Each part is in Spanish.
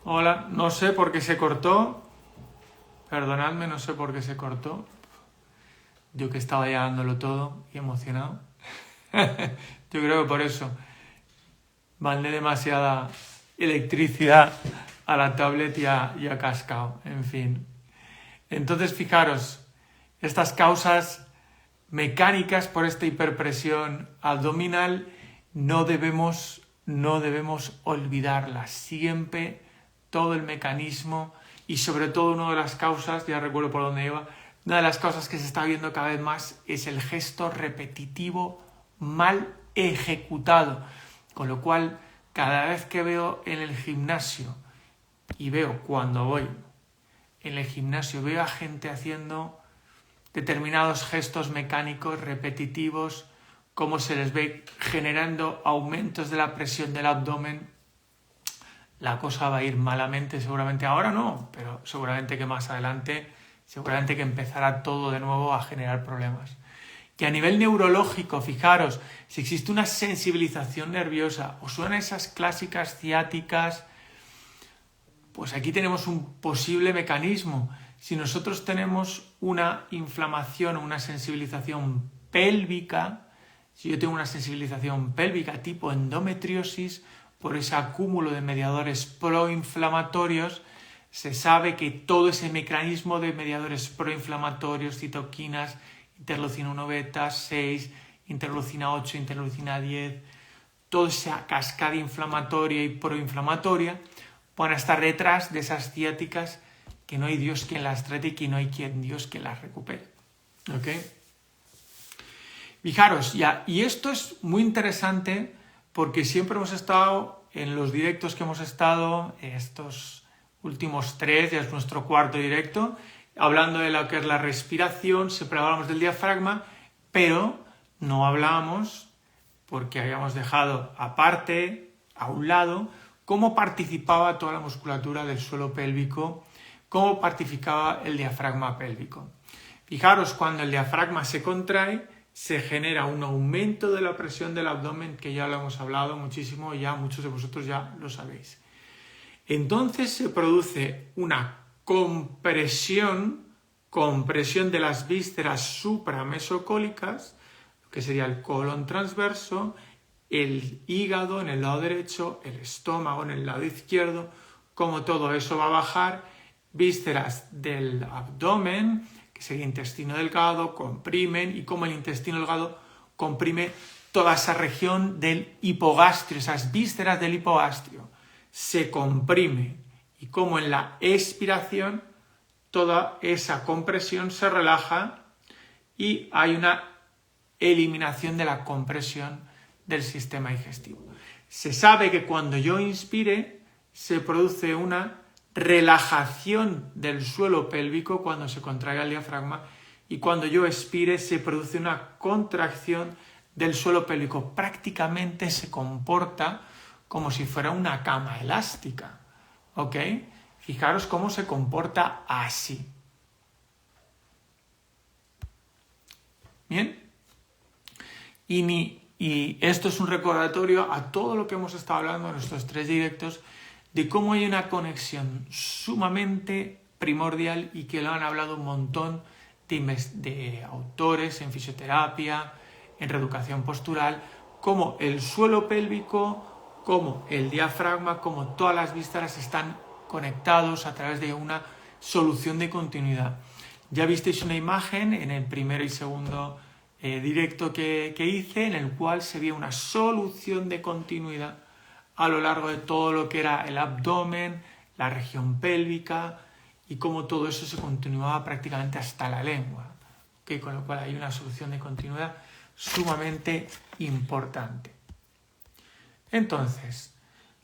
Hola, no sé por qué se cortó. Perdonadme, no sé por qué se cortó. Yo que estaba ya dándolo todo y emocionado. Yo creo que por eso mandé demasiada electricidad a la tablet y a cascado. En fin. Entonces, fijaros, estas causas mecánicas por esta hiperpresión abdominal no debemos olvidarlas. Siempre todo el mecanismo y sobre todo una de las causas, ya recuerdo por dónde iba, una de las causas que se está viendo cada vez más es el gesto repetitivo mal ejecutado. Con lo cual, cada vez que veo en el gimnasio y veo cuando voy en el gimnasio, veo a gente haciendo determinados gestos mecánicos repetitivos, cómo se les ve generando aumentos de la presión del abdomen, la cosa va a ir malamente, seguramente ahora no, pero seguramente que más adelante, seguramente que empezará todo de nuevo a generar problemas. Y a nivel neurológico, fijaros, si existe una sensibilización nerviosa, o suenan esas clásicas ciáticas, pues aquí tenemos un posible mecanismo. Si nosotros tenemos una inflamación o una sensibilización pélvica, si yo tengo una sensibilización pélvica tipo endometriosis, por ese acúmulo de mediadores proinflamatorios, se sabe que todo ese mecanismo de mediadores proinflamatorios, citoquinas, interleucina 1 beta, 6, interleucina 8, interleucina 10, toda esa cascada inflamatoria y proinflamatoria van a estar detrás de esas ciáticas que no hay Dios quien las trate y que no hay Dios quien las recupere. ¿Ok? Fijaros, ya, y esto es muy interesante porque siempre hemos estado en los directos que hemos estado, estos últimos 3, ya es nuestro cuarto directo, hablando de lo que es la respiración, siempre hablamos del diafragma, pero no hablamos, porque habíamos dejado aparte, a un lado, cómo participaba toda la musculatura del suelo pélvico, cómo participaba el diafragma pélvico. Fijaros, cuando el diafragma se contrae, se genera un aumento de la presión del abdomen, que ya lo hemos hablado muchísimo y ya muchos de vosotros ya lo sabéis. Entonces se produce una compresión de las vísceras supramesocólicas, que sería el colon transverso, el hígado en el lado derecho, el estómago en el lado izquierdo, como todo eso va a bajar, vísceras del abdomen, que sería intestino delgado, comprimen, y como el intestino delgado comprime toda esa región del hipogastrio, esas vísceras del hipogastrio, se comprime, y como en la expiración toda esa compresión se relaja y hay una eliminación de la compresión del sistema digestivo. Se sabe que cuando yo inspire se produce una relajación del suelo pélvico cuando se contraiga el diafragma, y cuando yo expire se produce una contracción del suelo pélvico. Prácticamente se comporta como si fuera una cama elástica. ¿Ok? Fijaros cómo se comporta así. ¿Bien? Y esto es un recordatorio a todo lo que hemos estado hablando en nuestros 3 directos, de cómo hay una conexión sumamente primordial y que lo han hablado un montón de autores en fisioterapia, en reeducación postural, como el suelo pélvico, como el diafragma, como todas las vísceras están conectados a través de una solución de continuidad. Ya visteis una imagen en el primero y segundo directo que hice, en el cual se veía una solución de continuidad a lo largo de todo lo que era el abdomen, la región pélvica, y cómo todo eso se continuaba prácticamente hasta la lengua. ¿Okay? Con lo cual hay una solución de continuidad sumamente importante. Entonces,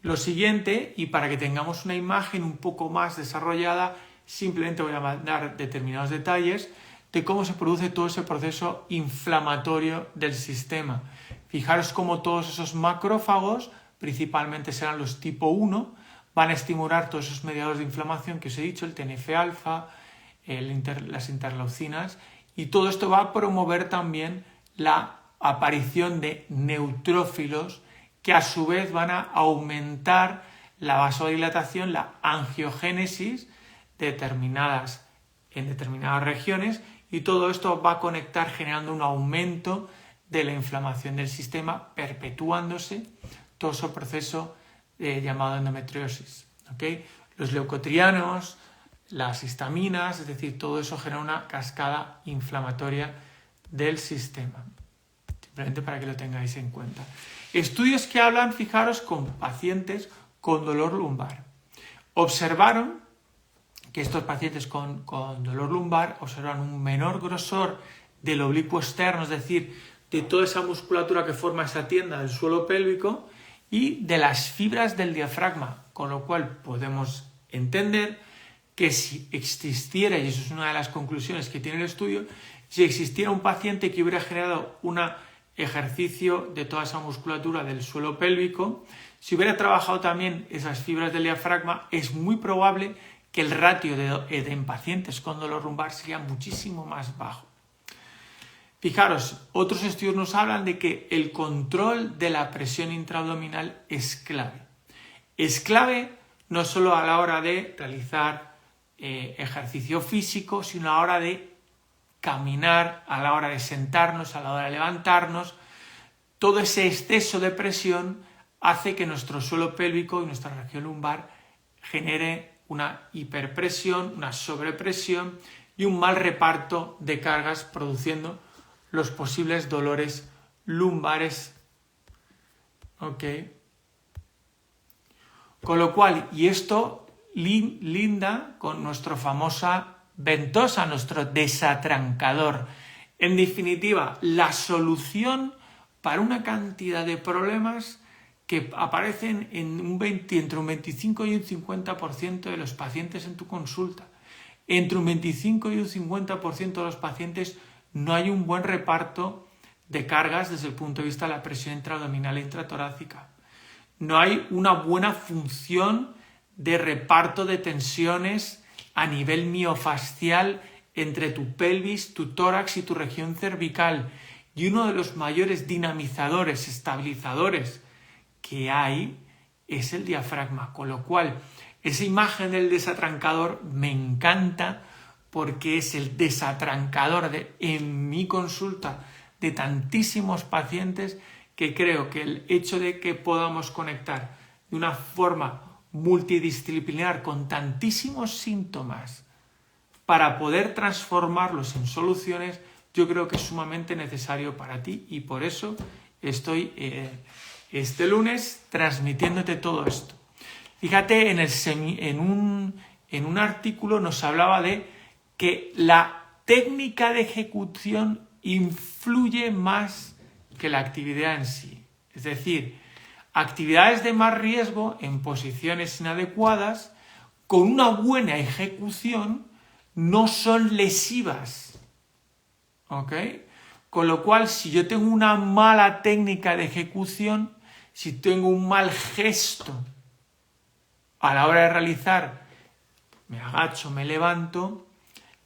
lo siguiente, y para que tengamos una imagen un poco más desarrollada, simplemente voy a dar determinados detalles de cómo se produce todo ese proceso inflamatorio del sistema. Fijaros cómo todos esos macrófagos, principalmente serán los tipo 1, van a estimular todos esos mediadores de inflamación que os he dicho, el TNF-alfa, las interleucinas, y todo esto va a promover también la aparición de neutrófilos que a su vez van a aumentar la vasodilatación, la angiogénesis en determinadas regiones, y todo esto va a conectar generando un aumento de la inflamación del sistema, perpetuándose todo ese proceso llamado endometriosis. ¿Okay? Los leucotrienos, las histaminas, es decir, todo eso genera una cascada inflamatoria del sistema. Simplemente para que lo tengáis en cuenta. Estudios que hablan, fijaros, con pacientes con dolor lumbar. Observaron que estos pacientes con dolor lumbar observan un menor grosor del oblicuo externo, es decir, de toda esa musculatura que forma esa tienda del suelo pélvico y de las fibras del diafragma, con lo cual podemos entender que si existiera, y eso es una de las conclusiones que tiene el estudio, si existiera un paciente que hubiera generado un ejercicio de toda esa musculatura del suelo pélvico, si hubiera trabajado también esas fibras del diafragma, es muy probable que el ratio en pacientes con dolor lumbar sería muchísimo más bajo. Fijaros, otros estudios nos hablan de que el control de la presión intraabdominal es clave. Es clave no solo a la hora de realizar ejercicio físico, sino a la hora de caminar, a la hora de sentarnos, a la hora de levantarnos. Todo ese exceso de presión hace que nuestro suelo pélvico y nuestra región lumbar genere una hiperpresión, una sobrepresión y un mal reparto de cargas, produciendo los posibles dolores lumbares. ¿Ok? Con lo cual, y esto linda con nuestra famosa ventosa, nuestro desatrancador. En definitiva, la solución para una cantidad de problemas que aparecen entre un 25 y un 50% de los pacientes en tu consulta. Entre un 25 y un 50% de los pacientes no hay un buen reparto de cargas desde el punto de vista de la presión intraabdominal e intratorácica. No hay una buena función de reparto de tensiones a nivel miofascial entre tu pelvis, tu tórax y tu región cervical. Y uno de los mayores dinamizadores, estabilizadores que hay es el diafragma, con lo cual esa imagen del desatrancador me encanta porque es el desatrancador en mi consulta de tantísimos pacientes, que creo que el hecho de que podamos conectar de una forma multidisciplinar con tantísimos síntomas para poder transformarlos en soluciones, yo creo que es sumamente necesario para ti, y por eso estoy este lunes transmitiéndote todo esto. Fíjate, en un artículo nos hablaba de que la técnica de ejecución influye más que la actividad en sí. Es decir, actividades de más riesgo en posiciones inadecuadas con una buena ejecución no son lesivas. ¿Ok? Con lo cual, si yo tengo una mala técnica de ejecución, si tengo un mal gesto a la hora de realizar, me agacho, me levanto,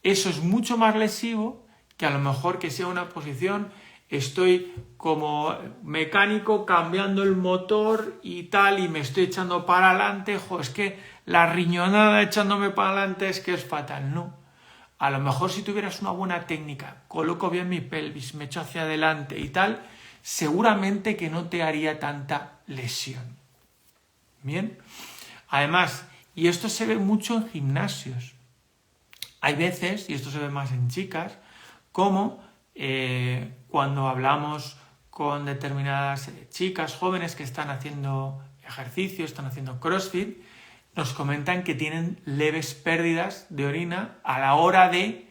eso es mucho más lesivo que a lo mejor que sea una posición, estoy como mecánico cambiando el motor y tal, y me estoy echando para adelante, es que la riñonada echándome para adelante es que es fatal. No. A lo mejor si tuvieras una buena técnica, coloco bien mi pelvis, me echo hacia adelante y tal, seguramente que no te haría tanta lesión. Bien. Además, y esto se ve mucho en gimnasios. Hay veces, y esto se ve más en chicas, como cuando hablamos con determinadas chicas jóvenes que están haciendo ejercicio, están haciendo CrossFit, nos comentan que tienen leves pérdidas de orina a la hora de,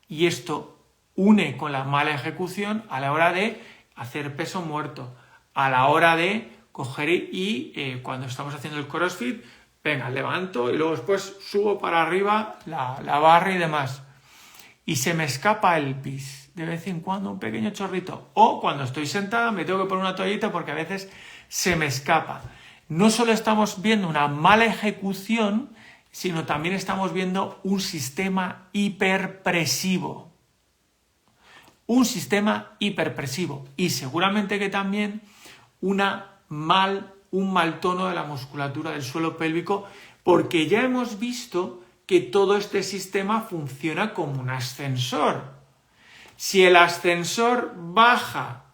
y esto une con la mala ejecución, a la hora de hacer peso muerto, a la hora de coger y cuando estamos haciendo el CrossFit, venga, levanto y luego después subo para arriba la barra y demás. Y se me escapa el pis, de vez en cuando un pequeño chorrito. O cuando estoy sentada me tengo que poner una toallita porque a veces se me escapa. No solo estamos viendo una mala ejecución, sino también estamos viendo un sistema hiperpresivo. Un sistema hiperpresivo. Y seguramente que también una mal un mal tono de la musculatura del suelo pélvico, porque ya hemos visto que todo este sistema funciona como un ascensor. Si el ascensor baja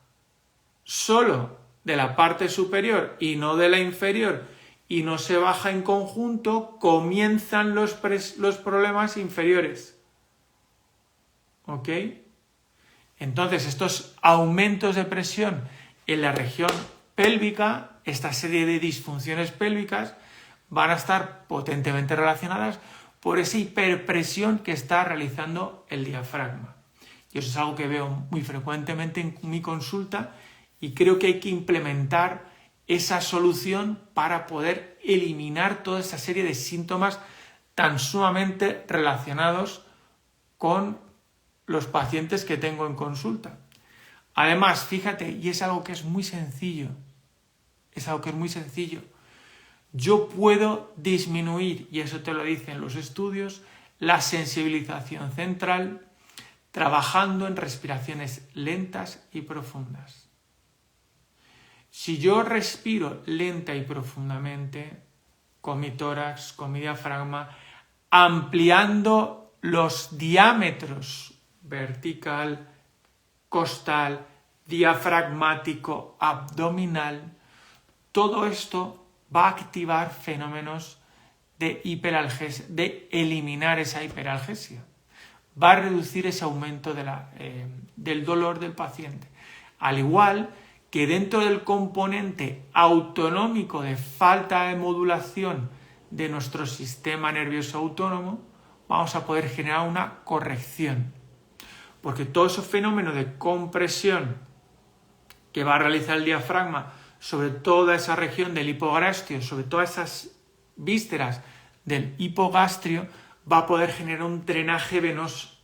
solo de la parte superior y no de la inferior, y no se baja en conjunto, comienzan los problemas inferiores. ¿Ok? Entonces, estos aumentos de presión en la región pélvica, esta serie de disfunciones pélvicas, van a estar potentemente relacionadas por esa hiperpresión que está realizando el diafragma. Y eso es algo que veo muy frecuentemente en mi consulta y creo que hay que implementar esa solución para poder eliminar toda esa serie de síntomas tan sumamente relacionados con los pacientes que tengo en consulta. Además, fíjate, y es algo que es muy sencillo, yo puedo disminuir, y eso te lo dicen los estudios, la sensibilización central trabajando en respiraciones lentas y profundas. Si yo respiro lenta y profundamente con mi tórax, con mi diafragma, ampliando los diámetros vertical, costal, diafragmático, abdominal, todo esto va a activar fenómenos de hiperalgesia, de eliminar esa hiperalgesia. Va a reducir ese aumento del dolor del paciente. Al igual que dentro del componente autonómico de falta de modulación de nuestro sistema nervioso autónomo, vamos a poder generar una corrección. Porque todo ese fenómeno de compresión que va a realizar el diafragma sobre toda esa región del hipogastrio, sobre todas esas vísceras del hipogastrio, va a poder generar un drenaje venoso,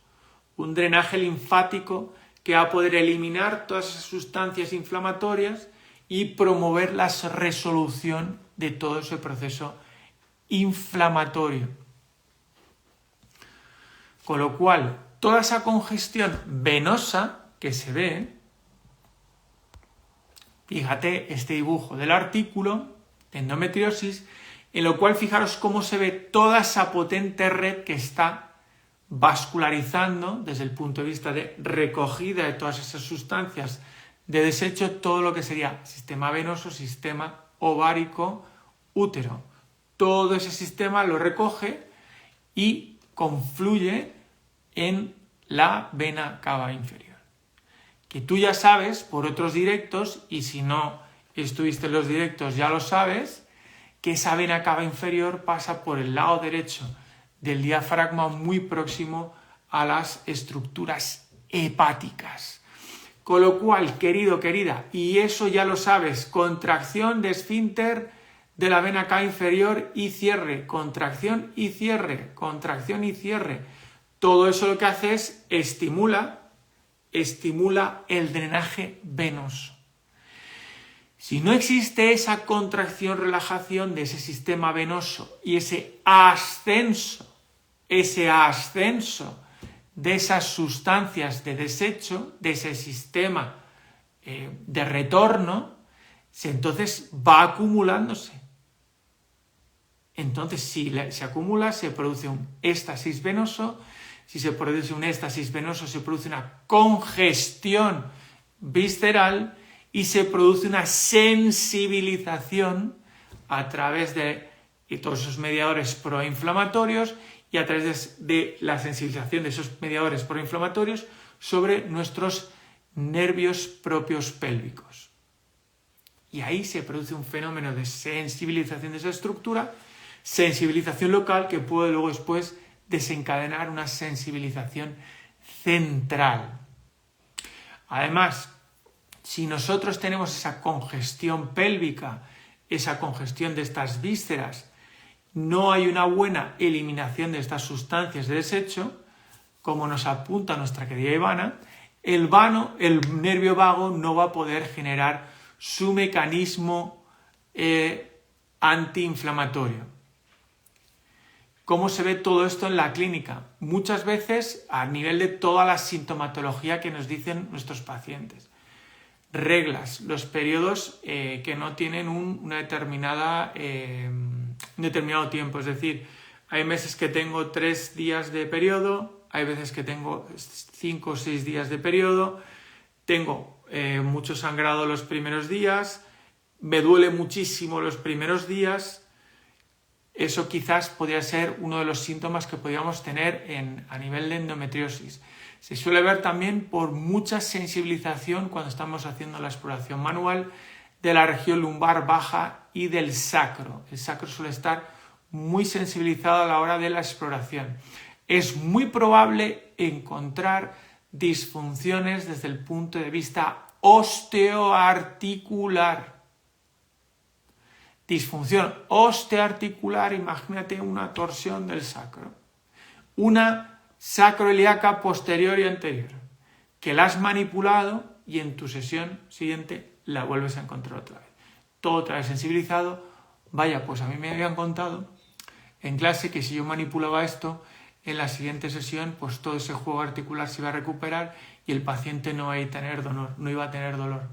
un drenaje linfático que va a poder eliminar todas esas sustancias inflamatorias y promover la resolución de todo ese proceso inflamatorio. Con lo cual, toda esa congestión venosa que se ve, fíjate este dibujo del artículo de endometriosis, en lo cual fijaros cómo se ve toda esa potente red que está vascularizando desde el punto de vista de recogida de todas esas sustancias de desecho, todo lo que sería sistema venoso, sistema ovárico, útero. Todo ese sistema lo recoge y confluye en la vena cava inferior. Que tú ya sabes por otros directos, y si no estuviste en los directos ya lo sabes, que esa vena cava inferior pasa por el lado derecho del diafragma muy próximo a las estructuras hepáticas. Con lo cual, querido, querida, y eso ya lo sabes, contracción de esfínter de la vena cava inferior y cierre, contracción y cierre, contracción y cierre. Todo eso lo que hace es estimula el drenaje venoso. Si no existe esa contracción, relajación de ese sistema venoso y ese ascenso de esas sustancias de desecho, de ese sistema de retorno, entonces va acumulándose. Entonces, si se acumula, se produce un éxtasis venoso. Si se produce un éxtasis venoso, se produce una congestión visceral y se produce una sensibilización a través de todos esos mediadores proinflamatorios y a través de la sensibilización de esos mediadores proinflamatorios sobre nuestros nervios propios pélvicos. Y ahí se produce un fenómeno de sensibilización de esa estructura, sensibilización local que puede luego después desencadenar una sensibilización central. Además, si nosotros tenemos esa congestión pélvica, esa congestión de estas vísceras, no hay una buena eliminación de estas sustancias de desecho, como nos apunta nuestra querida Ivana, el nervio vago no va a poder generar su mecanismo antiinflamatorio. ¿Cómo se ve todo esto en la clínica? Muchas veces a nivel de toda la sintomatología que nos dicen nuestros pacientes. reglas, los periodos que no tienen un determinado tiempo. Es decir, hay meses que tengo 3 días de periodo, hay veces que tengo 5 o 6 días de periodo, tengo mucho sangrado los primeros días, me duele muchísimo los primeros días. Eso quizás podría ser uno de los síntomas que podríamos tener a nivel de endometriosis. Se suele ver también por mucha sensibilización cuando estamos haciendo la exploración manual de la región lumbar baja y del sacro. El sacro suele estar muy sensibilizado a la hora de la exploración. Es muy probable encontrar disfunciones desde el punto de vista osteoarticular. Disfunción osteoarticular, imagínate una torsión del sacro. Una sacroiliaca posterior y anterior, que la has manipulado y en tu sesión siguiente la vuelves a encontrar otra vez. Todo otra vez sensibilizado. Vaya, pues a mí me habían contado en clase que si yo manipulaba esto, en la siguiente sesión, pues todo ese juego articular se iba a recuperar y el paciente no iba a tener dolor.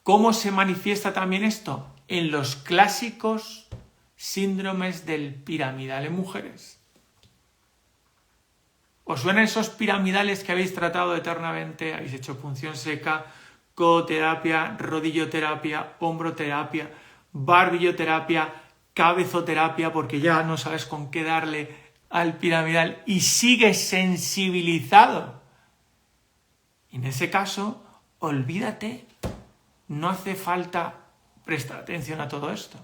¿Cómo se manifiesta también esto? En los clásicos síndromes del piramidal en mujeres. ¿Os suenan esos piramidales que habéis tratado eternamente? Habéis hecho punción seca, codoterapia, rodilloterapia, hombroterapia, barbilloterapia, cabezoterapia, porque ya no sabes con qué darle al piramidal y sigues sensibilizado. En ese caso, olvídate, no hace falta prestar atención a todo esto.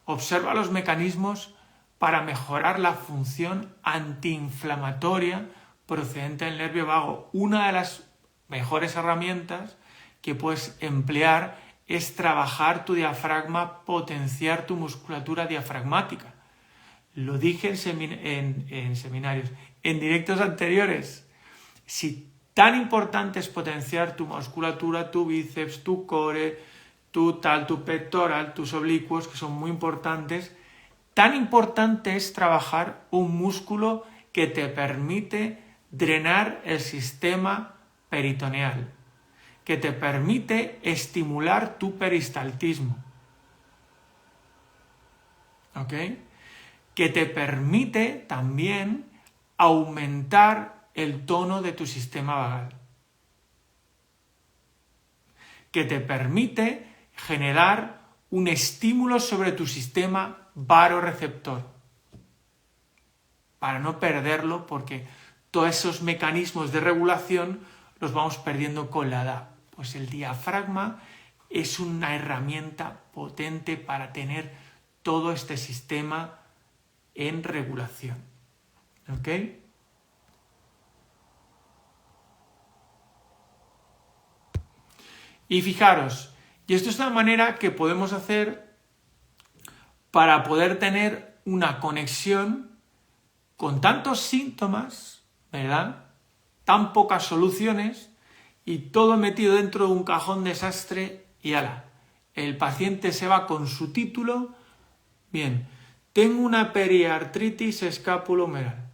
Observa los mecanismos para mejorar la función antiinflamatoria procedente del nervio vago. Una de las mejores herramientas que puedes emplear es trabajar tu diafragma, potenciar tu musculatura diafragmática. Lo dije en seminarios, en directos anteriores. Si tan importante es potenciar tu musculatura, tu bíceps, tu core, tu pectoral, tus oblicuos, que son muy importantes, tan importante es trabajar un músculo que te permite drenar el sistema peritoneal, que te permite estimular tu peristaltismo, ¿ok? Que te permite también aumentar el tono de tu sistema vagal, que te permite generar un estímulo sobre tu sistema varoreceptor, para no perderlo, porque todos esos mecanismos de regulación los vamos perdiendo con la edad. Pues el diafragma es una herramienta potente para tener todo este sistema en regulación. ¿Ok? Y fijaros, y esto es una manera que podemos hacer para poder tener una conexión con tantos síntomas, ¿verdad? Tan pocas soluciones y todo metido dentro de un cajón desastre y ala. El paciente se va con su título. Bien, tengo una periartritis escapulohumeral.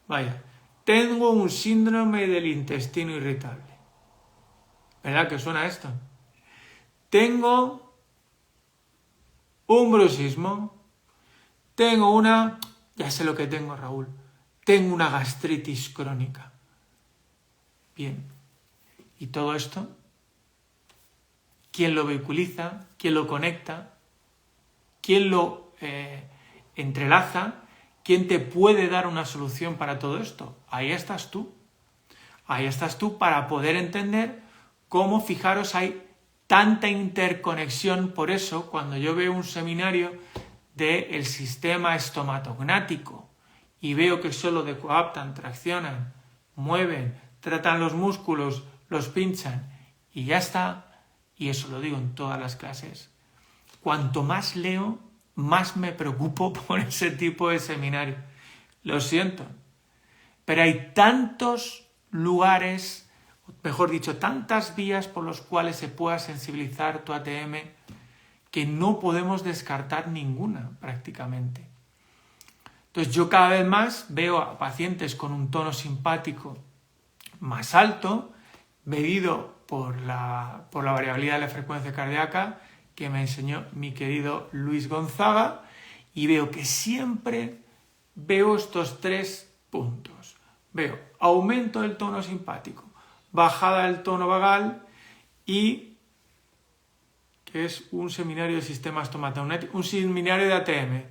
Vaya, tengo un síndrome del intestino irritable. ¿Verdad que suena esto? Tengo un bruxismo. Tengo una... Ya sé lo que tengo, Raúl. Tengo una gastritis crónica. Bien. ¿Y todo esto? ¿Quién lo vehiculiza? ¿Quién lo conecta? ¿Quién lo entrelaza? ¿Quién te puede dar una solución para todo esto? Ahí estás tú. Ahí estás tú para poder entender cómo, fijaros, hay tanta interconexión. Por eso, cuando yo veo un seminario del sistema estomatognático y veo que solo decoaptan, traccionan, mueven, tratan los músculos, los pinchan y ya está, y eso lo digo en todas las clases, cuanto más leo, más me preocupo por ese tipo de seminario. Lo siento, pero hay tantos lugares, mejor dicho, tantas vías por las cuales se pueda sensibilizar tu ATM que no podemos descartar ninguna prácticamente. Entonces yo cada vez más veo a pacientes con un tono simpático más alto, medido por la variabilidad de la frecuencia cardíaca que me enseñó mi querido Luis Gonzaga, y veo que siempre veo estos 3 puntos. Veo aumento del tono simpático, bajada del tono vagal y que es un seminario de sistema estomatognático, un seminario de ATM.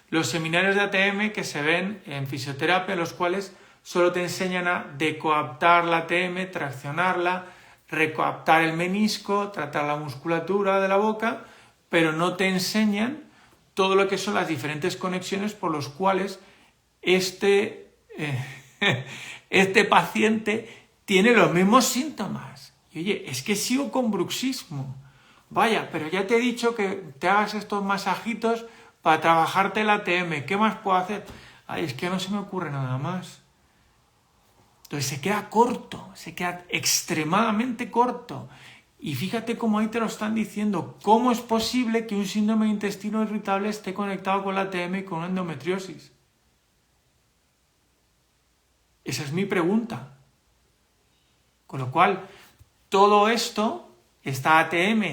Los seminarios de ATM que se ven en fisioterapia, los cuales solo te enseñan a decoaptar la ATM, traccionarla, recoaptar el menisco, tratar la musculatura de la boca, pero no te enseñan todo lo que son las diferentes conexiones por los cuales este paciente tiene los mismos síntomas. Y oye, es que sigo con bruxismo. Vaya, pero ya te he dicho que te hagas estos masajitos para trabajarte el ATM. ¿Qué más puedo hacer? Ay, es que no se me ocurre nada más. Entonces se queda corto, se queda extremadamente corto. Y fíjate cómo ahí te lo están diciendo. ¿Cómo es posible que un síndrome de intestino irritable esté conectado con la ATM y con una endometriosis? Esa es mi pregunta. Con lo cual, todo esto, esta ATM,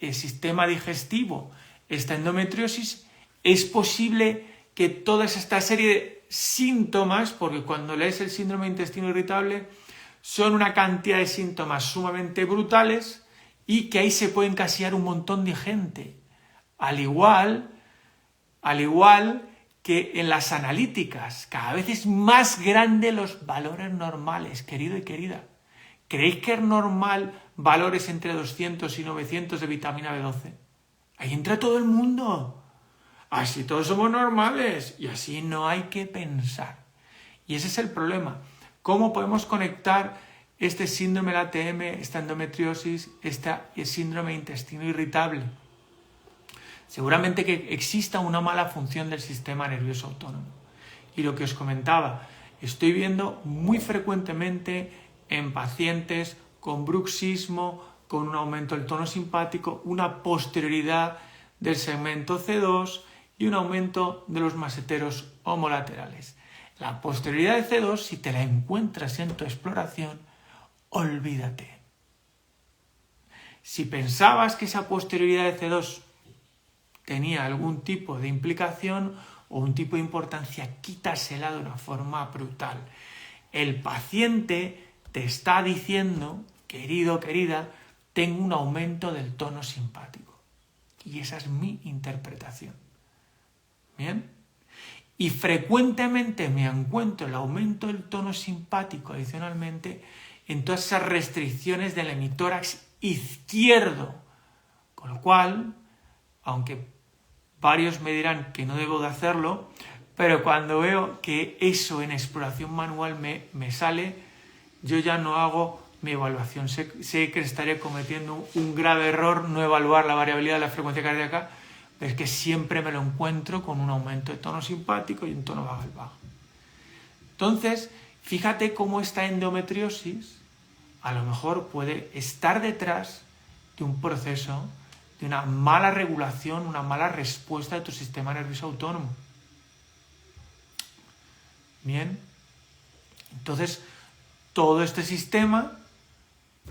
el sistema digestivo, esta endometriosis, es posible que toda esta serie de síntomas, porque cuando lees el síndrome de intestino irritable, son una cantidad de síntomas sumamente brutales y que ahí se puede encasillar un montón de gente. Al igual que en las analíticas, cada vez es más grande los valores normales, querido y querida. ¿Creéis que es normal valores entre 200 y 900 de vitamina B12? Ahí entra todo el mundo. Así todos somos normales y así no hay que pensar. Y ese es el problema. ¿Cómo podemos conectar este síndrome del ATM, esta endometriosis, este síndrome de intestino irritable? Seguramente que exista una mala función del sistema nervioso autónomo. Y lo que os comentaba, estoy viendo muy frecuentemente en pacientes con bruxismo, con un aumento del tono simpático, una posterioridad del segmento C2 y un aumento de los maseteros homolaterales. La posterioridad de C2, si te la encuentras en tu exploración, olvídate. Si pensabas que esa posterioridad de C2 tenía algún tipo de implicación o un tipo de importancia, quítasela de una forma brutal. El paciente te está diciendo, querido, querida, tengo un aumento del tono simpático. Y esa es mi interpretación. ¿Bien? Y frecuentemente me encuentro el aumento del tono simpático adicionalmente en todas esas restricciones del hemitórax izquierdo. Con lo cual, aunque varios me dirán que no debo de hacerlo, pero cuando veo que eso en exploración manual me sale, yo ya no hago mi evaluación. Sé que estaré cometiendo un grave error no evaluar la variabilidad de la frecuencia cardíaca, pero es que siempre me lo encuentro con un aumento de tono simpático y un tono vagal bajo. Entonces, fíjate cómo esta endometriosis a lo mejor puede estar detrás de un proceso de una mala regulación, una mala respuesta de tu sistema nervioso autónomo. Bien, entonces todo este sistema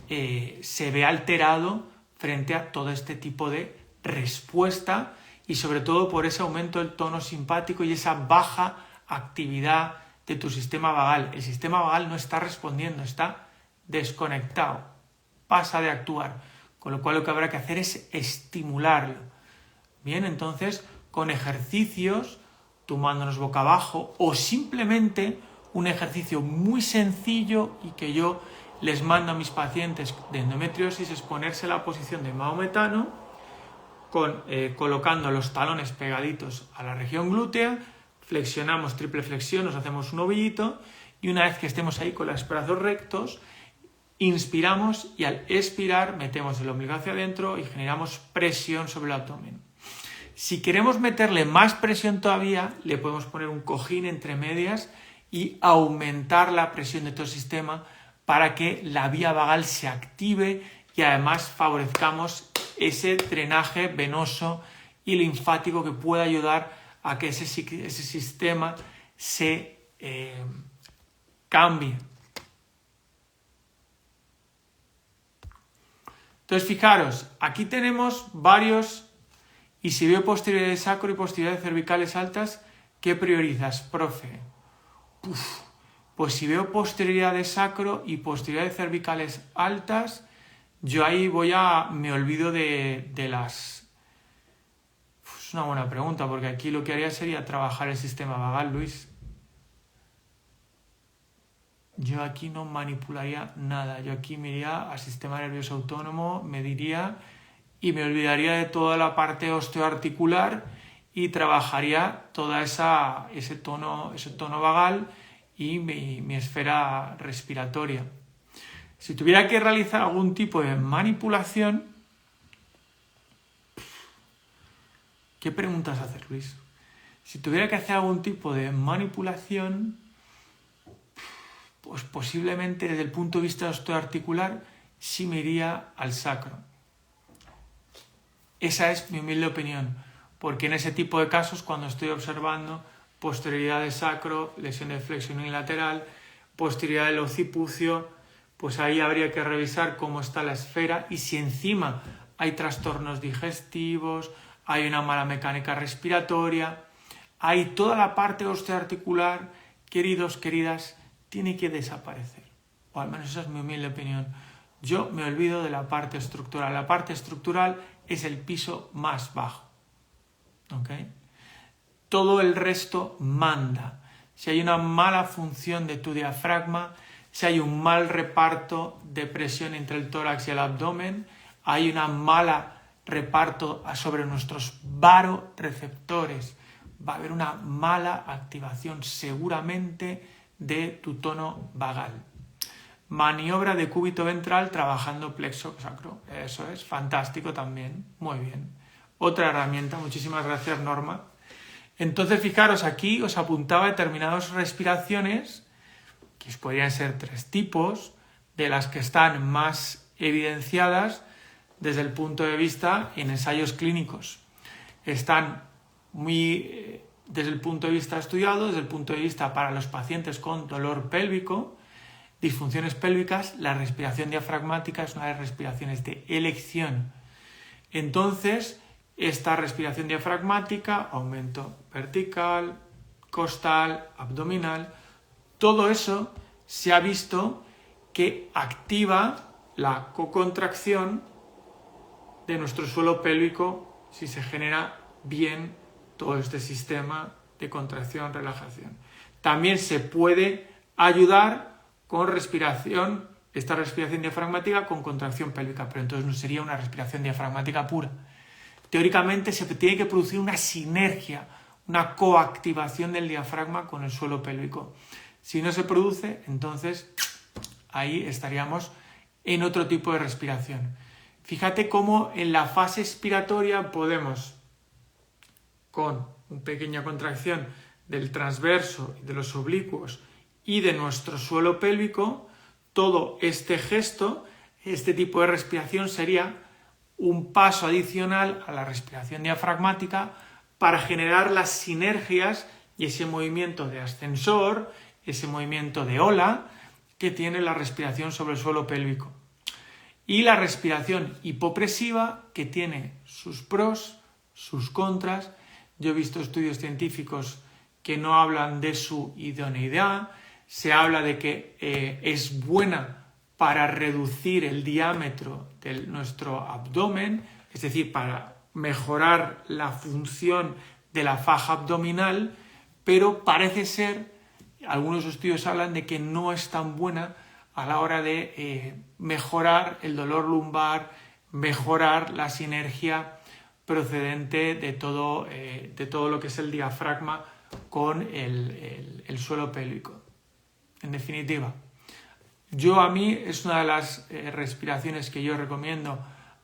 se ve alterado frente a todo este tipo de respuesta y sobre todo por ese aumento del tono simpático y esa baja actividad de tu sistema vagal. El sistema vagal no está respondiendo, está desconectado, pasa de actuar, con lo cual lo que habrá que hacer es estimularlo. Bien, entonces con ejercicios, tumbándonos boca abajo o simplemente un ejercicio muy sencillo y que yo les mando a mis pacientes de endometriosis es ponerse en la posición de mahometano colocando los talones pegaditos a la región glútea, flexionamos triple flexión, nos hacemos un ovillito y una vez que estemos ahí con los brazos rectos, inspiramos y al expirar metemos el ombligo hacia adentro y generamos presión sobre el abdomen. Si queremos meterle más presión todavía, le podemos poner un cojín entre medias y aumentar la presión de todo el sistema para que la vía vagal se active y además favorezcamos ese drenaje venoso y linfático que pueda ayudar a que ese sistema se cambie. Entonces, fijaros, aquí tenemos varios, y si veo posteriores de sacro y posteriores cervicales altas, ¿qué priorizas, profe? Pues si veo posterioridad de sacro y posterioridades cervicales altas, yo ahí me olvido de las... Es una buena pregunta, porque aquí lo que haría sería trabajar el sistema vagal, Luis. Yo aquí no manipularía nada, yo aquí me iría al sistema nervioso autónomo, me diría y me olvidaría de toda la parte osteoarticular y trabajaría toda ese tono vagal y mi esfera respiratoria. Si tuviera que realizar algún tipo de manipulación, ¿qué preguntas hacer, Luis? Si tuviera que hacer algún tipo de manipulación, pues posiblemente desde el punto de vista osteoarticular sí me iría al sacro. Esa es mi humilde opinión, porque en ese tipo de casos, cuando estoy observando posterioridad de sacro, lesión de flexión unilateral, posterioridad del occipucio, pues ahí habría que revisar cómo está la esfera y si encima hay trastornos digestivos, hay una mala mecánica respiratoria, hay toda la parte osteoarticular, queridos, queridas, tiene que desaparecer. O al menos esa es mi humilde opinión. Yo me olvido de la parte estructural. La parte estructural es el piso más bajo. ¿Okay? Todo el resto manda. Si hay una mala función de tu diafragma, si hay un mal reparto de presión entre el tórax y el abdomen, hay una mala reparto sobre nuestros baroreceptores, va a haber una mala activación seguramente de tu tono vagal. Maniobra de cúbito ventral trabajando plexo sacro. Eso es fantástico también. Muy bien. Otra herramienta. Muchísimas gracias, Norma. Entonces, fijaros, aquí os apuntaba determinadas respiraciones, que podrían ser 3 tipos, de las que están más evidenciadas desde el punto de vista en ensayos clínicos. Están muy desde el punto de vista estudiado, desde el punto de vista para los pacientes con dolor pélvico, disfunciones pélvicas, la respiración diafragmática es una de las respiraciones de elección. Entonces, esta respiración diafragmática, aumento vertical, costal, abdominal, todo eso se ha visto que activa la cocontracción de nuestro suelo pélvico si se genera bien todo este sistema de contracción, relajación. También se puede ayudar con respiración, esta respiración diafragmática con contracción pélvica, pero entonces no sería una respiración diafragmática pura. Teóricamente se tiene que producir una sinergia, una coactivación del diafragma con el suelo pélvico. Si no se produce, entonces ahí estaríamos en otro tipo de respiración. Fíjate cómo en la fase expiratoria podemos, con una pequeña contracción del transverso, de los oblicuos y de nuestro suelo pélvico, todo este gesto, este tipo de respiración sería un paso adicional a la respiración diafragmática para generar las sinergias y ese movimiento de ascensor, ese movimiento de ola que tiene la respiración sobre el suelo pélvico. Y la respiración hipopresiva, que tiene sus pros, sus contras. Yo he visto estudios científicos que no hablan de su idoneidad. Se habla de que es buena para reducir el diámetro de nuestro abdomen, es decir, para mejorar la función de la faja abdominal, pero parece ser, algunos estudios hablan de que no es tan buena a la hora de mejorar el dolor lumbar, mejorar la sinergia procedente de todo lo que es el diafragma con el suelo pélvico. En definitiva, a mí es una de las respiraciones que yo recomiendo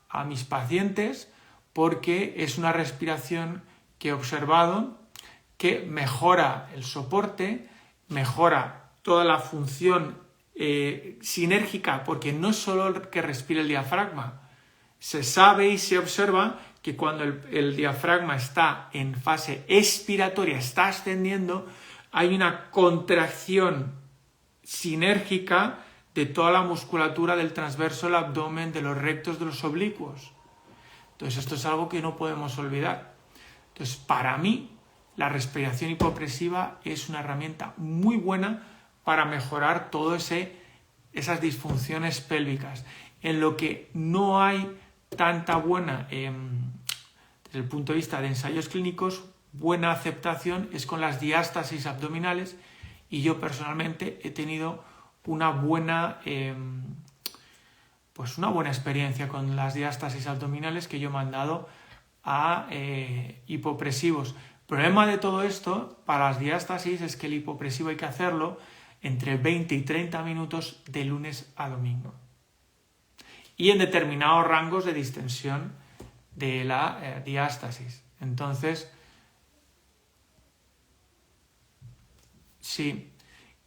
a mis pacientes porque es una respiración que he observado que mejora el soporte, mejora toda la función sinérgica, porque no es solo que respire el diafragma. Se sabe y se observa que cuando el diafragma está en fase expiratoria, está ascendiendo, hay una contracción sinérgica de toda la musculatura del transverso del abdomen, de los rectos, de los oblicuos. Entonces esto es algo que no podemos olvidar. Entonces para mí la respiración hipopresiva es una herramienta muy buena para mejorar todas esas disfunciones pélvicas. En lo que no hay tanta buena, desde el punto de vista de ensayos clínicos, buena aceptación es con las diástasis abdominales, y yo personalmente he tenido una buena experiencia con las diástasis abdominales que yo he mandado a hipopresivos. El problema de todo esto para las diástasis es que el hipopresivo hay que hacerlo entre 20 y 30 minutos de lunes a domingo y en determinados rangos de distensión de la diástasis. Entonces, sí.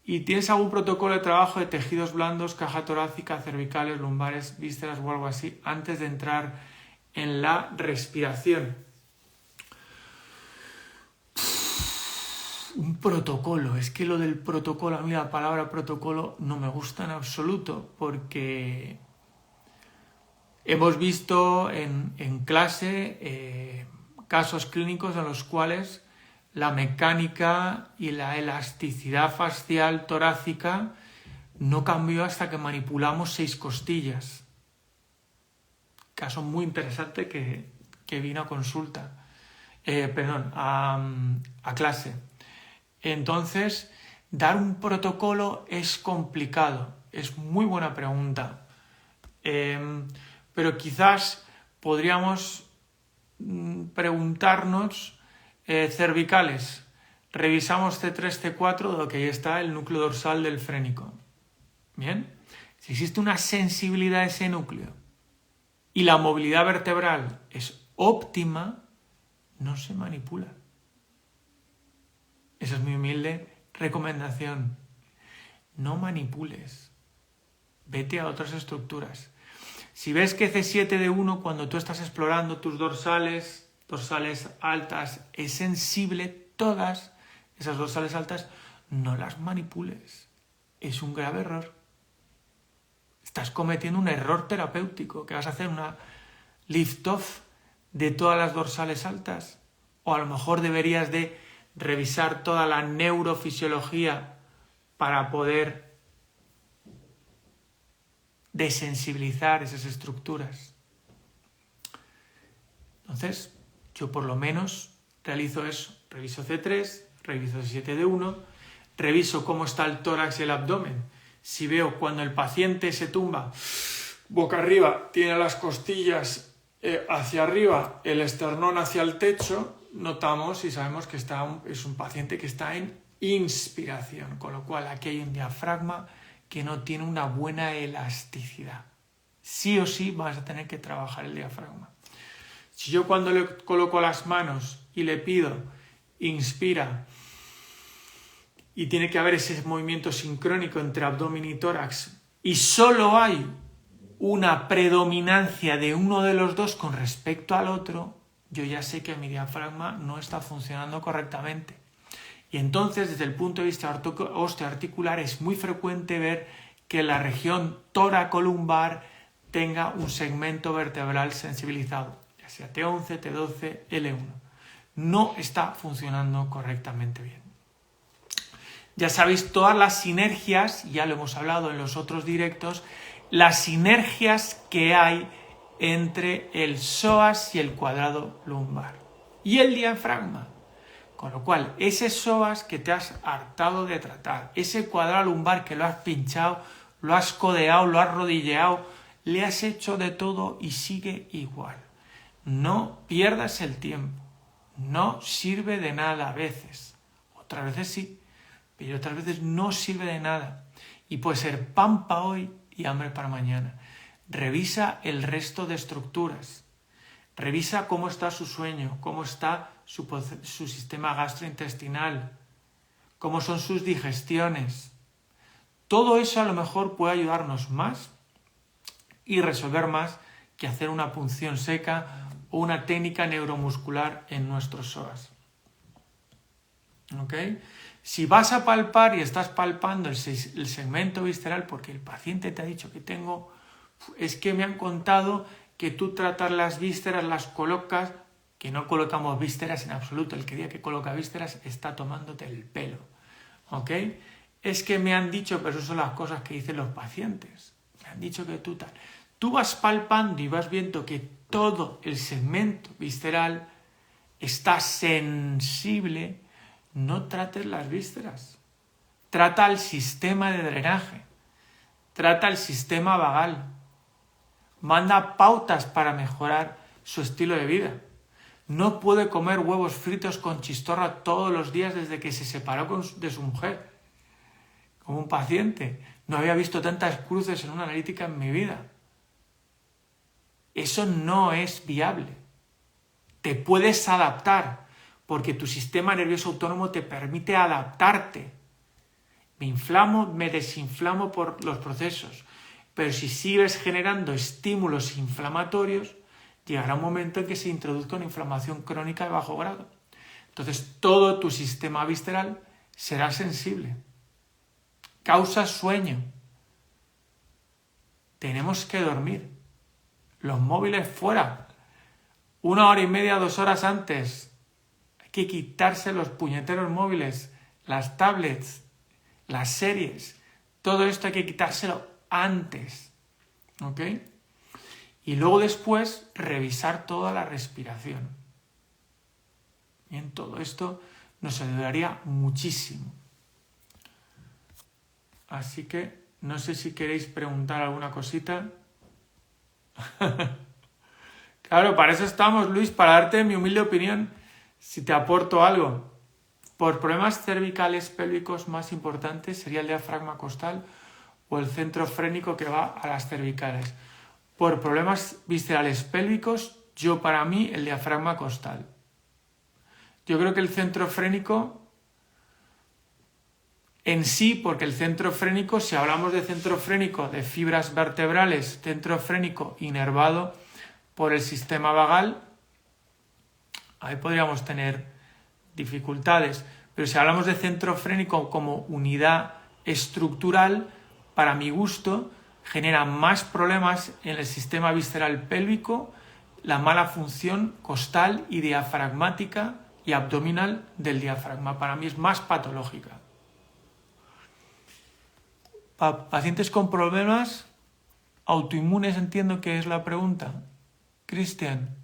¿Y tienes algún protocolo de trabajo de tejidos blandos, caja torácica, cervicales, lumbares, vísceras o algo así antes de entrar en la respiración? Un protocolo. Es que lo del protocolo, a mí la palabra protocolo no me gusta en absoluto, porque hemos visto en clase casos clínicos en los cuales la mecánica y la elasticidad facial torácica no cambió hasta que manipulamos 6 costillas. Caso muy interesante que vino a consulta. A clase. Entonces, dar un protocolo es complicado. Es muy buena pregunta. Pero quizás podríamos preguntarnos cervicales. Revisamos C3, C4, donde ahí está el núcleo dorsal del frénico. Bien. Si existe una sensibilidad a ese núcleo y la movilidad vertebral es óptima, no se manipula. Esa es mi humilde recomendación. No manipules. Vete a otras estructuras. Si ves que C7D1, cuando tú estás explorando tus dorsales altas, es sensible, todas esas dorsales altas, no las manipules. Es un grave error. Estás cometiendo un error terapéutico, que vas a hacer una lift-off de todas las dorsales altas. O a lo mejor deberías de revisar toda la neurofisiología para poder desensibilizar esas estructuras. Entonces, yo por lo menos realizo eso. Reviso C3, reviso C7D1, reviso cómo está el tórax y el abdomen. Si veo cuando el paciente se tumba boca arriba, tiene las costillas hacia arriba, el esternón hacia el techo, notamos y sabemos que es un paciente que está en inspiración, con lo cual aquí hay un diafragma que no tiene una buena elasticidad. Sí o sí vas a tener que trabajar el diafragma. Si yo cuando le coloco las manos y le pido, inspira, y tiene que haber ese movimiento sincrónico entre abdomen y tórax, y solo hay una predominancia de uno de los dos con respecto al otro, yo ya sé que mi diafragma no está funcionando correctamente. Y entonces, desde el punto de vista osteoarticular, es muy frecuente ver que la región tóracolumbar tenga un segmento vertebral sensibilizado, ya sea T11, T12, L1. No está funcionando correctamente bien. Ya sabéis todas las sinergias, ya lo hemos hablado en los otros directos, las sinergias que hay entre el psoas y el cuadrado lumbar y el diafragma. Con lo cual, ese psoas que te has hartado de tratar, ese cuadrado lumbar que lo has pinchado, lo has codeado, lo has rodilleado, le has hecho de todo y sigue igual. No pierdas el tiempo. No sirve de nada a veces. Otras veces sí, pero otras veces no sirve de nada. Y puede ser pan para hoy y hambre para mañana. Revisa el resto de estructuras. Revisa cómo está su sueño, cómo está su sistema gastrointestinal, cómo son sus digestiones. Todo eso a lo mejor puede ayudarnos más y resolver más que hacer una punción seca o una técnica neuromuscular en nuestros psoas. ¿Ok? Si vas a palpar y estás palpando el segmento visceral porque el paciente te ha dicho que es que me han contado que tú tratas las vísceras, las colocas, que no colocamos vísceras en absoluto, el que diga que coloca vísceras está tomándote el pelo, ¿ok? Es que me han dicho, pero esas son las cosas que dicen los pacientes, me han dicho que tú tal. Tú vas palpando y vas viendo que todo el segmento visceral está sensible, no trates las vísceras. Trata el sistema de drenaje, trata el sistema vagal, manda pautas para mejorar su estilo de vida. No puede comer huevos fritos con chistorra todos los días desde que se separó de su mujer. Como un paciente. No había visto tantas cruces en una analítica en mi vida. Eso no es viable. Te puedes adaptar, porque tu sistema nervioso autónomo te permite adaptarte. Me inflamo, me desinflamo por los procesos, pero si sigues generando estímulos inflamatorios, llegará un momento en que se introduzca una inflamación crónica de bajo grado. Entonces todo tu sistema visceral será sensible. Causa sueño. Tenemos que dormir. Los móviles fuera. 1 hora y media, 2 horas antes. Hay que quitarse los puñeteros móviles, las tablets, las series. Todo esto hay que quitárselo antes. ¿Ok? Y luego después revisar toda la respiración. Bien, todo esto nos ayudaría muchísimo. Así que no sé si queréis preguntar alguna cosita. Claro, para eso estamos, Luis, para darte mi humilde opinión, si te aporto algo. Por problemas cervicales pélvicos más importantes sería el diafragma costal o el centro frénico que va a las cervicales. Por problemas viscerales pélvicos, para mí, el diafragma costal. Yo creo que el centro frénico en sí, porque el centro frénico, si hablamos de centro frénico de fibras vertebrales, centro frénico inervado por el sistema vagal, ahí podríamos tener dificultades. Pero si hablamos de centro frénico como unidad estructural, para mi gusto, genera más problemas en el sistema visceral pélvico, la mala función costal y diafragmática y abdominal del diafragma. Para mí es más patológica. Pacientes con problemas autoinmunes, entiendo que es la pregunta. Cristian.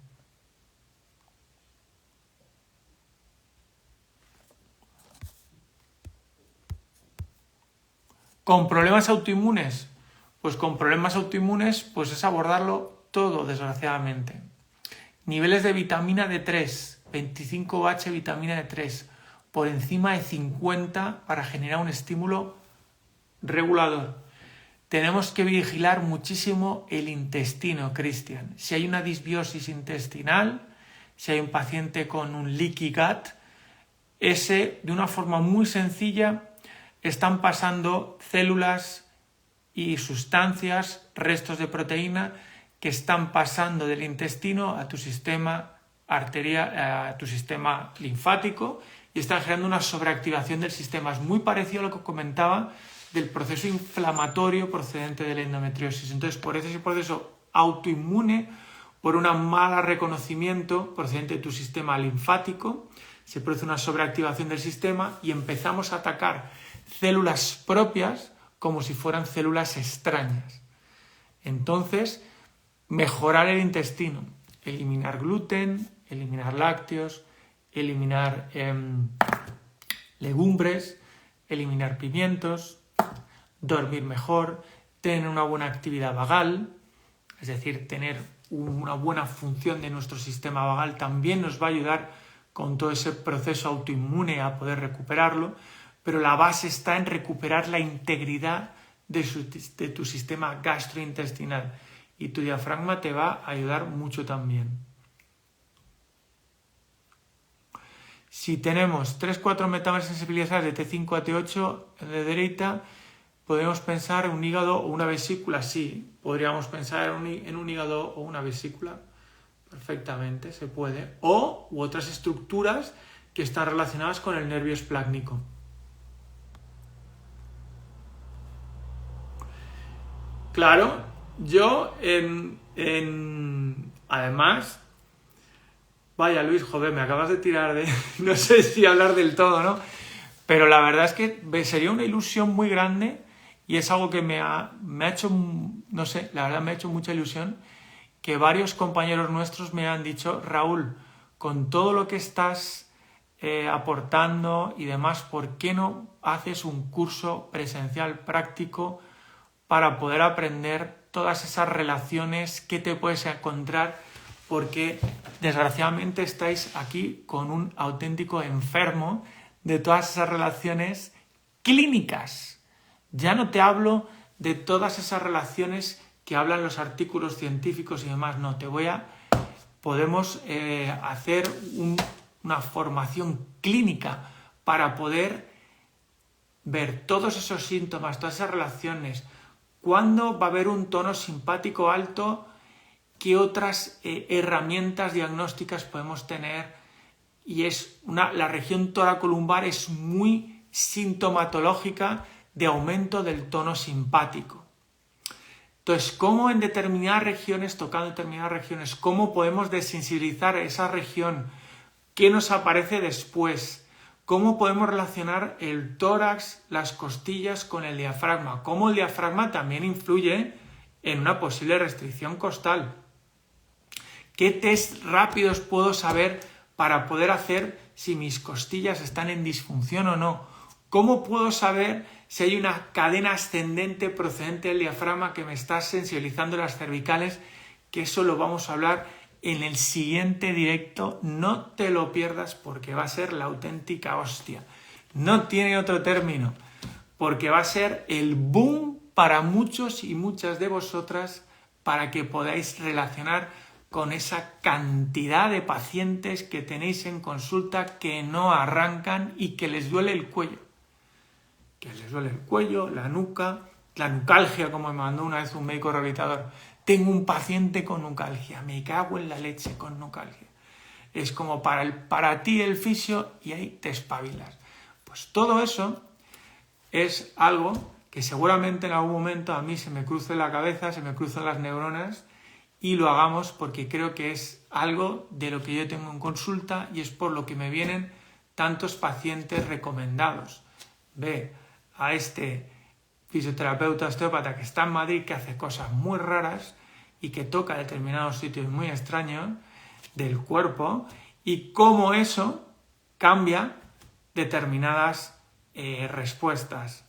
¿Con problemas autoinmunes? Pues con problemas autoinmunes pues es abordarlo todo, desgraciadamente. Niveles de vitamina D3, 25H vitamina D3, por encima de 50 para generar un estímulo regulador. Tenemos que vigilar muchísimo el intestino, Cristian. Si hay una disbiosis intestinal, si hay un paciente con un leaky gut, de una forma muy sencilla, están pasando células y sustancias, restos de proteína, que están pasando del intestino a tu sistema arterial, a tu sistema linfático, y están generando una sobreactivación del sistema. Es muy parecido a lo que comentaba del proceso inflamatorio procedente de la endometriosis. Entonces, por ese proceso autoinmune, por un mal reconocimiento procedente de tu sistema linfático, se produce una sobreactivación del sistema y empezamos a atacar células propias como si fueran células extrañas. Entonces, mejorar el intestino, eliminar gluten, eliminar lácteos, eliminar legumbres, eliminar pimientos, dormir mejor, tener una buena actividad vagal, es decir, tener una buena función de nuestro sistema vagal también nos va a ayudar con todo ese proceso autoinmune a poder recuperarlo, pero la base está en recuperar la integridad de tu sistema gastrointestinal y tu diafragma te va a ayudar mucho también. Si tenemos 3-4 metábolas sensibilizadas de T5 a T8 en la derecha, podríamos pensar en un hígado o una vesícula. Sí, podríamos pensar en un hígado o una vesícula. Perfectamente, se puede. U otras estructuras que están relacionadas con el nervio esplácnico. Claro, yo además, vaya Luis, joder, me acabas de tirar de, no sé si hablar del todo, ¿no? Pero la verdad es que sería una ilusión muy grande y es algo que me ha hecho, no sé, la verdad me ha hecho mucha ilusión que varios compañeros nuestros me han dicho, Raúl, con todo lo que estás aportando y demás, ¿por qué no haces un curso presencial práctico para poder aprender todas esas relaciones que te puedes encontrar? Porque desgraciadamente estáis aquí con un auténtico enfermo de todas esas relaciones clínicas. Ya no te hablo de todas esas relaciones que hablan los artículos científicos y demás, no, podemos hacer una formación clínica para poder ver todos esos síntomas, todas esas relaciones, cuándo va a haber un tono simpático alto, qué otras herramientas diagnósticas podemos tener. Y la región toracolumbar es muy sintomatológica de aumento del tono simpático. Entonces, ¿cómo en determinadas regiones, tocando determinadas regiones, cómo podemos desensibilizar esa región? ¿Qué nos aparece después? ¿Cómo podemos relacionar el tórax, las costillas con el diafragma? ¿Cómo el diafragma también influye en una posible restricción costal? ¿Qué test rápidos puedo saber para poder hacer si mis costillas están en disfunción o no? ¿Cómo puedo saber si hay una cadena ascendente procedente del diafragma que me está sensibilizando las cervicales? Que eso lo vamos a hablar en el siguiente directo. No te lo pierdas porque va a ser la auténtica hostia. No tiene otro término. Porque va a ser el boom para muchos y muchas de vosotras para que podáis relacionar con esa cantidad de pacientes que tenéis en consulta que no arrancan y que les duele el cuello. Que les duele el cuello, la nuca, la nucalgia, como me mandó una vez un médico rehabilitador. Tengo un paciente con nucalgia, me cago en la leche con nucalgia. Es como para ti el fisio y ahí te espabilas. Pues todo eso es algo que seguramente en algún momento a mí se me cruce la cabeza, se me cruzan las neuronas y lo hagamos porque creo que es algo de lo que yo tengo en consulta y es por lo que me vienen tantos pacientes recomendados. Ve a este fisioterapeuta osteópata que está en Madrid, que hace cosas muy raras y que toca determinados sitios muy extraños del cuerpo y cómo eso cambia determinadas respuestas.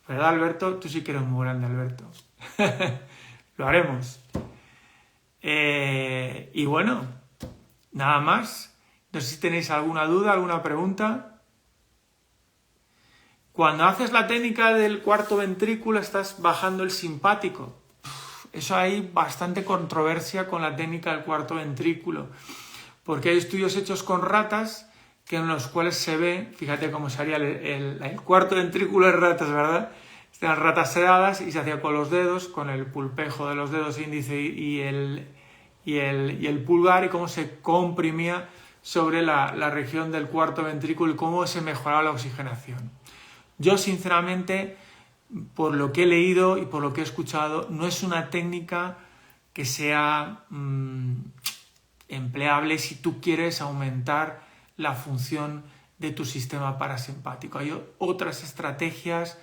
¿Verdad, Alberto? Tú sí que eres muy grande, Alberto. Lo haremos. Y bueno, nada más. No sé si tenéis alguna duda, alguna pregunta. Cuando haces la técnica del cuarto ventrículo estás bajando el simpático. Eso hay bastante controversia con la técnica del cuarto ventrículo, porque hay estudios hechos con ratas en los cuales se ve, fíjate cómo sería el cuarto ventrículo de ratas, ¿verdad? Están ratas sedadas y se hacía con los dedos, con el pulpejo de los dedos índice y el pulgar, y cómo se comprimía sobre la región del cuarto ventrículo y cómo se mejoraba la oxigenación. Yo, sinceramente, por lo que he leído y por lo que he escuchado, no es una técnica que sea empleable si tú quieres aumentar la función de tu sistema parasimpático. Hay otras estrategias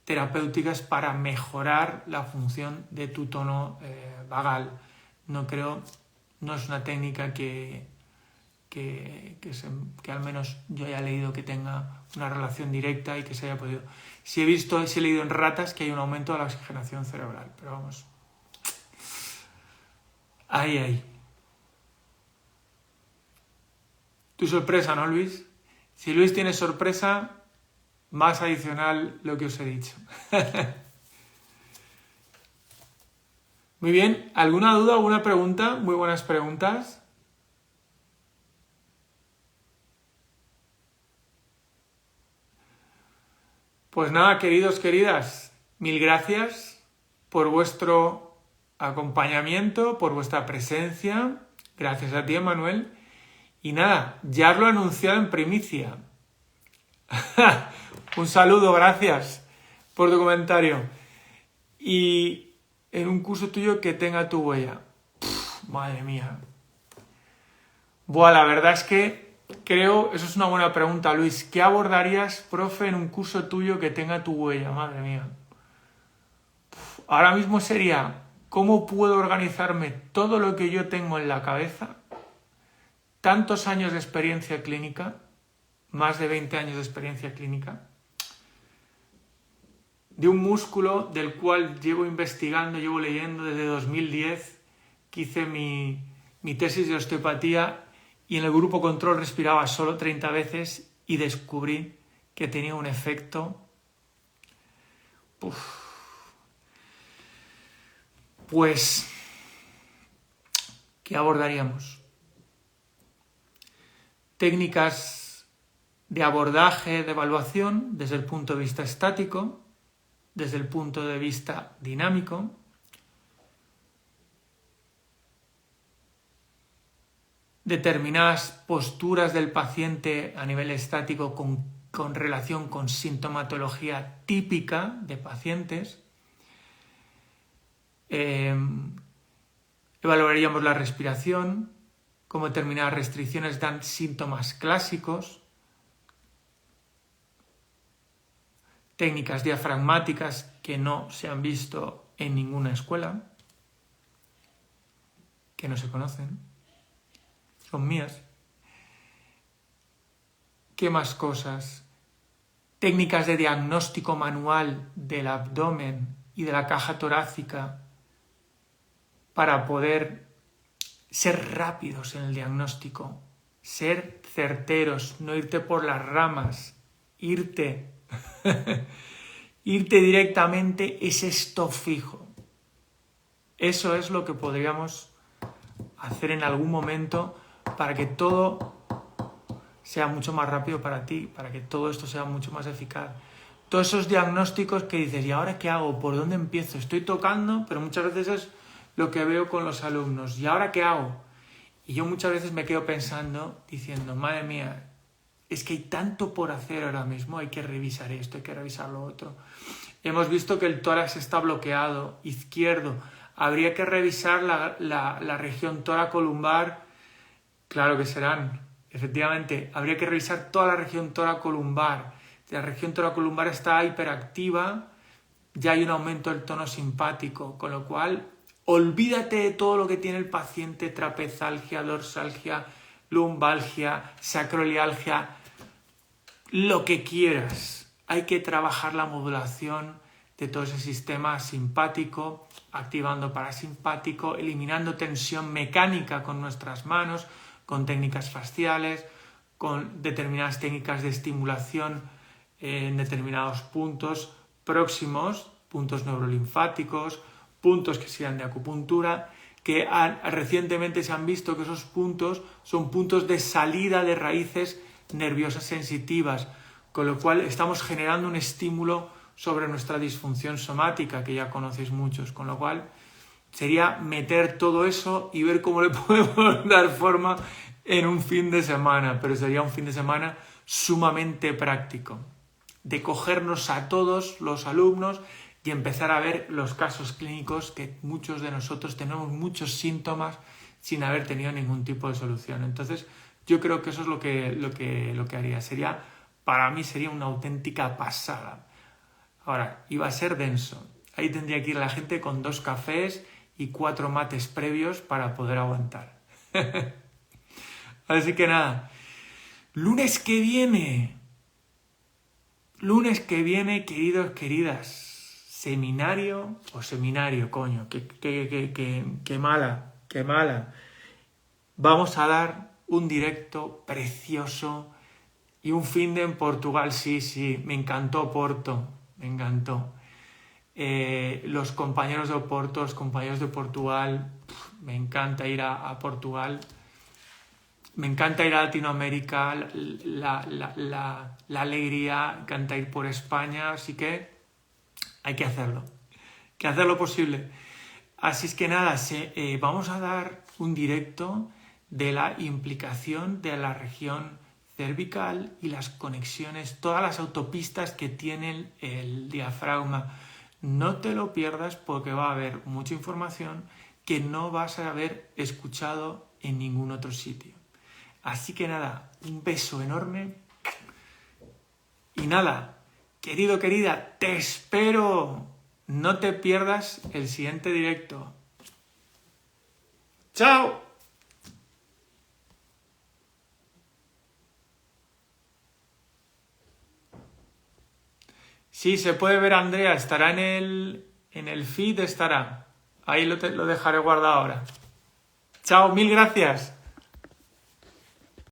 terapéuticas para mejorar la función de tu tono vagal. No es una técnica que al menos yo haya leído que tenga una relación directa y que se haya podido. Sí he leído en ratas que hay un aumento de la oxigenación cerebral, pero vamos. Ahí. Tu sorpresa, ¿no, Luis? Si Luis tiene sorpresa, más adicional lo que os he dicho. Muy bien, ¿alguna duda, alguna pregunta? Muy buenas preguntas. Pues nada, queridos, queridas, mil gracias por vuestro acompañamiento, por vuestra presencia. Gracias a ti, Manuel. Y nada, ya os lo he anunciado en primicia. Un saludo, gracias por tu comentario. Y en un curso tuyo que tenga tu huella? Madre mía. Buah, la verdad es que creo, eso es una buena pregunta, Luis. ¿Qué abordarías, profe, en un curso tuyo que tenga tu huella? Madre mía. Ahora mismo sería, ¿cómo puedo organizarme todo lo que yo tengo en la cabeza? Tantos años de experiencia clínica, más de 20 años de experiencia clínica, de un músculo del cual llevo investigando, llevo leyendo desde 2010, que hice mi tesis de osteopatía y en el grupo control respiraba solo 30 veces y descubrí que tenía un efecto. Pues, ¿qué abordaríamos? Técnicas de abordaje, de evaluación desde el punto de vista estático, desde el punto de vista dinámico, determinadas posturas del paciente a nivel estático con relación con sintomatología típica de pacientes. Evaluaríamos la respiración, cómo determinadas restricciones dan síntomas clásicos, técnicas diafragmáticas que no se han visto en ninguna escuela, que no se conocen, son mías. ¿Qué más cosas? Técnicas de diagnóstico manual del abdomen y de la caja torácica para poder ser rápidos en el diagnóstico, ser certeros, no irte por las ramas, irte directamente, es esto fijo. Eso es lo que podríamos hacer en algún momento para que todo sea mucho más rápido para ti, para que todo esto sea mucho más eficaz. Todos esos diagnósticos que dices, ¿y ahora qué hago? ¿Por dónde empiezo? Estoy tocando, pero muchas veces es lo que veo con los alumnos. ¿Y ahora qué hago? Y yo muchas veces me quedo pensando, diciendo, madre mía, es que hay tanto por hacer ahora mismo, hay que revisar esto, hay que revisar lo otro. Hemos visto que el tórax está bloqueado, izquierdo. Habría que revisar la región toracolumbar. Claro que serán, efectivamente. Habría que revisar toda la región toracolumbar. La región toracolumbar está hiperactiva, ya hay un aumento del tono simpático, con lo cual olvídate de todo lo que tiene el paciente, trapezalgia, dorsalgia, lumbalgia, sacroilialgia, lo que quieras. Hay que trabajar la modulación de todo ese sistema simpático, activando parasimpático, eliminando tensión mecánica con nuestras manos, con técnicas fasciales, con determinadas técnicas de estimulación en determinados puntos próximos, puntos neurolinfáticos, puntos que sean de acupuntura, que recientemente se han visto que esos puntos son puntos de salida de raíces nerviosas sensitivas, con lo cual estamos generando un estímulo sobre nuestra disfunción somática, que ya conocéis muchos, con lo cual sería meter todo eso y ver cómo le podemos dar forma en un fin de semana, pero sería un fin de semana sumamente práctico, de cogernos a todos los alumnos y empezar a ver los casos clínicos que muchos de nosotros tenemos muchos síntomas sin haber tenido ningún tipo de solución. Entonces, yo creo que eso es lo que haría. Para mí sería una auténtica pasada. Ahora, iba a ser denso. Ahí tendría que ir la gente con 2 cafés y 4 mates previos para poder aguantar. Así que nada, lunes que viene, queridos, queridas, seminario, coño, qué mala. Vamos a dar un directo precioso y un fin de en Portugal, sí, me encantó Porto, me encantó. Los compañeros de Oporto, los compañeros de Portugal, me encanta ir a Portugal. Me encanta ir a Latinoamérica, la alegría, me encanta ir por España, así que hay que hacerlo posible. Así es que nada, vamos a dar un directo de la implicación de la región cervical y las conexiones, todas las autopistas que tiene el diafragma. No te lo pierdas porque va a haber mucha información que no vas a haber escuchado en ningún otro sitio. Así que nada, un beso enorme. Y nada, querido, querida, te espero. No te pierdas el siguiente directo. ¡Chao! Sí, se puede ver, Andrea. Estará en el feed, estará. Ahí lo dejaré guardado ahora. Chao, mil gracias.